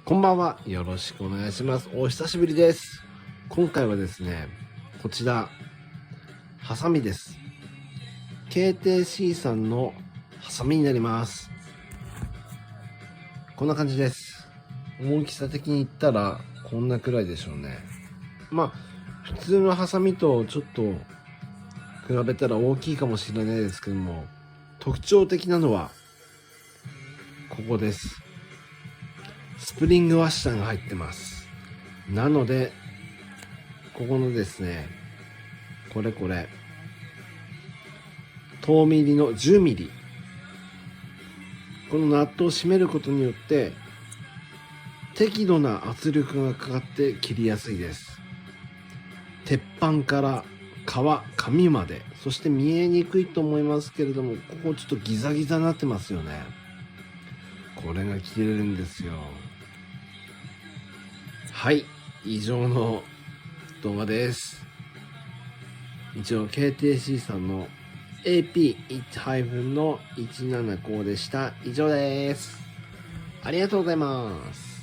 こんばんは。よろしくお願いします。お久しぶりです。今回はですね、こちら、ハサミです。KTC さんのハサミになります。こんな感じです。大きさ的に言ったら、こんなくらいでしょうね。まあ、普通のハサミとちょっと比べたら大きいかもしれないですけども、特徴的なのは、ここです。スプリングワッシャーが入ってます。なので、ここのですね、これ、遠ミリの10ミリ。このナットを締めることによって、適度な圧力がかかって切りやすいです。鉄板から紙まで、そして見えにくいと思いますけれども、ここちょっとギザギザになってますよね。これが切れるんですよ。はい、以上の動画です。一応 KTC さんの AP1-17 項でした。以上です。ありがとうございます。